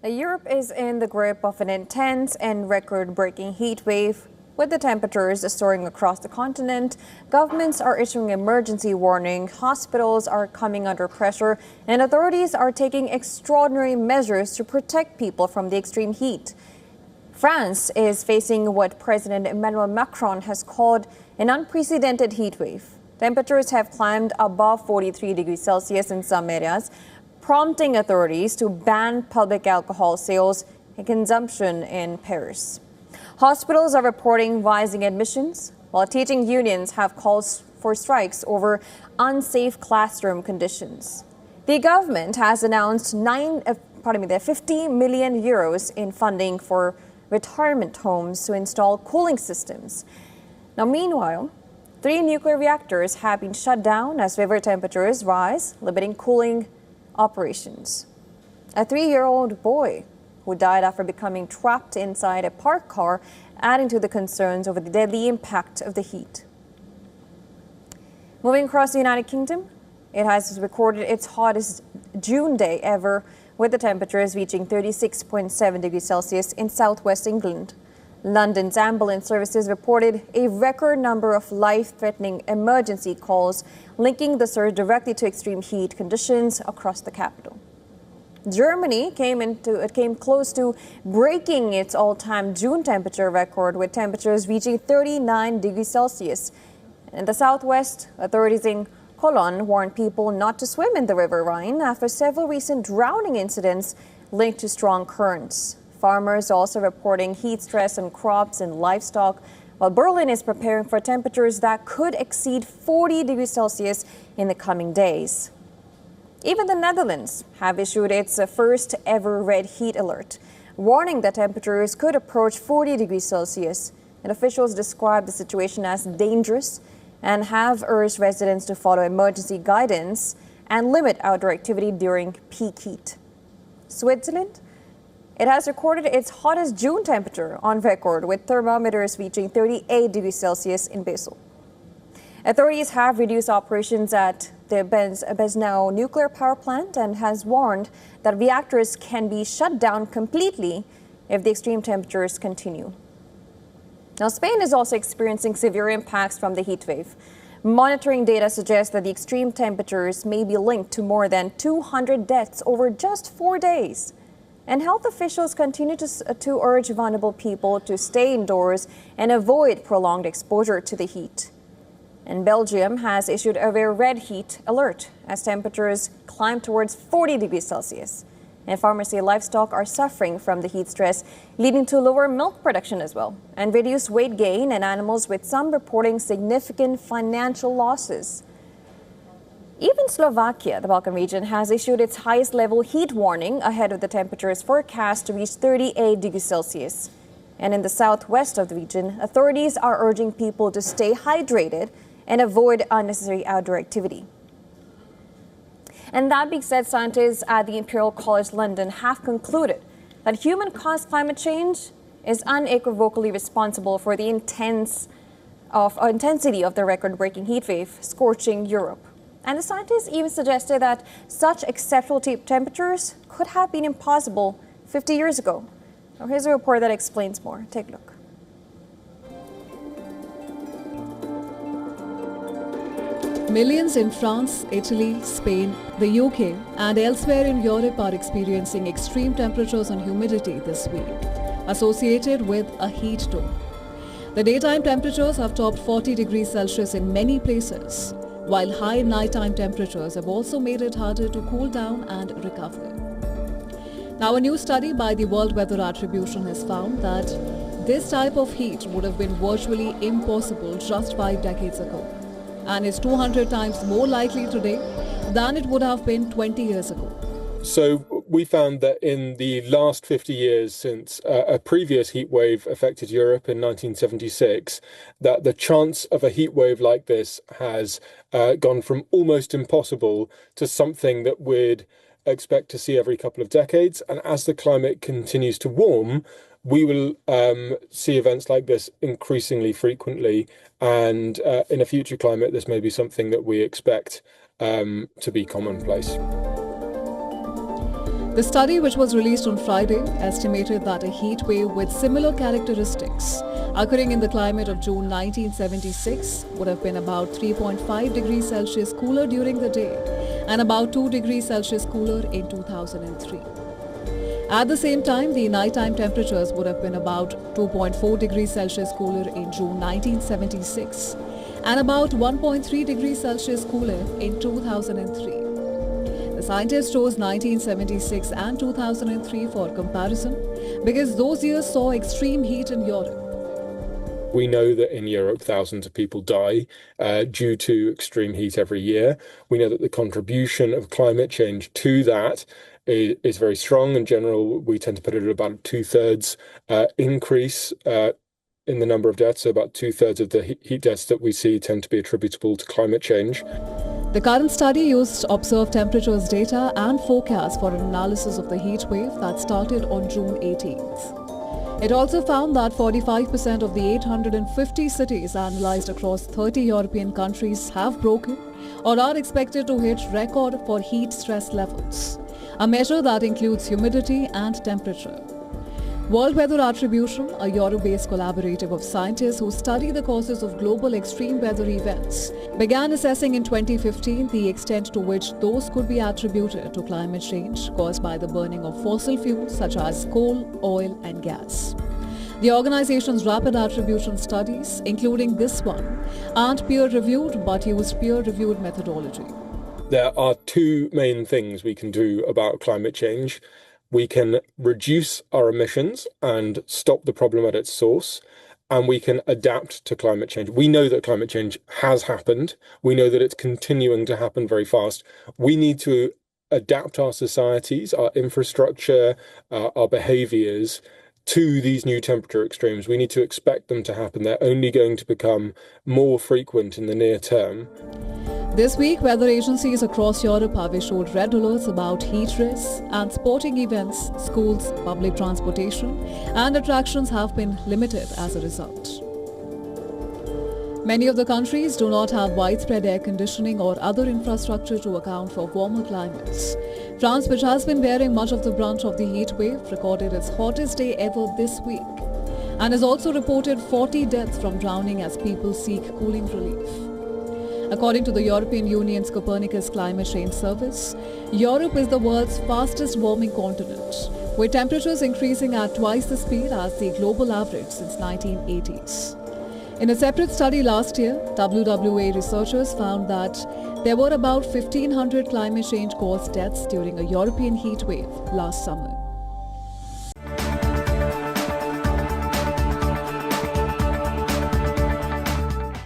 Europe is in the grip of an intense and record-breaking heat wave. With the temperatures soaring across the continent, governments are issuing emergency warning, hospitals are coming under pressure, and authorities are taking extraordinary measures to protect people from the extreme heat. France is facing what President Emmanuel Macron has called an unprecedented heat wave. Temperatures have climbed above 43 degrees Celsius in some areas, prompting authorities to ban public alcohol sales and consumption in Paris. Hospitals are reporting rising admissions, while teaching unions have called for strikes over unsafe classroom conditions. The government has announced 50 million euros in funding for retirement homes to install cooling systems. Now, meanwhile, 3 nuclear reactors have been shut down as river temperatures rise, limiting cooling operations. A 3-year-old boy who died after becoming trapped inside a parked car, adding to the concerns over the deadly impact of the heat. Moving across the United Kingdom, it has recorded its hottest June day ever, with the temperatures reaching 36.7 degrees Celsius in southwest England. London's ambulance services reported a record number of life-threatening emergency calls, linking the surge directly to extreme heat conditions across the capital. Germany came close to breaking its all-time June temperature record, with temperatures reaching 39 degrees Celsius. In the southwest, authorities in Cologne warned people not to swim in the River Rhine after several recent drowning incidents linked to strong currents. Farmers also reporting heat stress on crops and livestock, while Berlin is preparing for temperatures that could exceed 40 degrees Celsius in the coming days. Even the Netherlands have issued its first ever red heat alert, warning that temperatures could approach 40 degrees Celsius. And officials describe the situation as dangerous and have urged residents to follow emergency guidance and limit outdoor activity during peak heat. Switzerland, it has recorded its hottest June temperature on record, with thermometers reaching 38 degrees Celsius in Basel. Authorities have reduced operations at the Besnau nuclear power plant and has warned that reactors can be shut down completely if the extreme temperatures continue. Now, Spain is also experiencing severe impacts from the heat wave. Monitoring data suggests that the extreme temperatures may be linked to more than 200 deaths over just 4 days. And health officials continue to urge vulnerable people to stay indoors and avoid prolonged exposure to the heat. And Belgium has issued a red heat alert as temperatures climb towards 40 degrees Celsius. And farmers say livestock are suffering from the heat stress, leading to lower milk production as well, and reduced weight gain in animals, with some reporting significant financial losses. Even Slovakia, the Balkan region, has issued its highest level heat warning ahead of the temperatures forecast to reach 38 degrees Celsius. And in the southwest of the region, authorities are urging people to stay hydrated and avoid unnecessary outdoor activity. And that being said, scientists at the Imperial College London have concluded that human-caused climate change is unequivocally responsible for the intensity of the record-breaking heat wave scorching Europe. And the scientists even suggested that such exceptional temperatures could have been impossible 50 years ago. Now, here's a report that explains more. Take a look. Millions in France, Italy, Spain, the UK and elsewhere in Europe are experiencing extreme temperatures and humidity this week, associated with a heat dome. The daytime temperatures have topped 40 degrees Celsius in many places, while high nighttime temperatures have also made it harder to cool down and recover. Now, a new study by the World Weather Attribution has found that this type of heat would have been virtually impossible just 5 decades ago, and is 200 times more likely today than it would have been 20 years ago. So we found that in the last 50 years since a previous heat wave affected Europe in 1976, that the chance of a heat wave like this has gone from almost impossible to something that we'd expect to see every couple of decades. And as the climate continues to warm, we will see events like this increasingly frequently. And in a future climate, this may be something that we expect to be commonplace. The study, which was released on Friday, estimated that a heat wave with similar characteristics occurring in the climate of June 1976 would have been about 3.5 degrees Celsius cooler during the day and about 2 degrees Celsius cooler in 2003. At the same time, the nighttime temperatures would have been about 2.4 degrees Celsius cooler in June 1976 and about 1.3 degrees Celsius cooler in 2003. The scientists chose 1976 and 2003 for comparison because those years saw extreme heat in Europe. We know that in Europe, thousands of people die due to extreme heat every year. We know that the contribution of climate change to that is very strong. In general, we tend to put it at about a two-thirds increase in the number of deaths. So about two-thirds of the heat deaths that we see tend to be attributable to climate change. The current study used observed temperatures data and forecasts for an analysis of the heat wave that started on June 18th. It also found that 45% of the 850 cities analyzed across 30 European countries have broken or are expected to hit record for heat stress levels, a measure that includes humidity and temperature. World Weather Attribution, a Europe-based collaborative of scientists who study the causes of global extreme weather events, began assessing in 2015 the extent to which those could be attributed to climate change caused by the burning of fossil fuels such as coal, oil and gas. The organization's rapid attribution studies, including this one, aren't peer-reviewed but use peer-reviewed methodology. There are two main things we can do about climate change. We can reduce our emissions and stop the problem at its source, and we can adapt to climate change. We know that climate change has happened. We know that it's continuing to happen very fast. We need to adapt our societies, our infrastructure, our behaviors to these new temperature extremes. We need to expect them to happen. They're only going to become more frequent in the near term. This week, weather agencies across Europe have issued red alerts about heat risks, and sporting events, schools, public transportation and attractions have been limited as a result. Many of the countries do not have widespread air conditioning or other infrastructure to account for warmer climates. France, which has been bearing much of the brunt of the heat wave, recorded its hottest day ever this week and has also reported 40 deaths from drowning as people seek cooling relief. According to the European Union's Copernicus Climate Change Service, Europe is the world's fastest warming continent, with temperatures increasing at twice the speed as the global average since 1980s. In a separate study last year, WWA researchers found that there were about 1,500 climate change-caused deaths during a European heat wave last summer.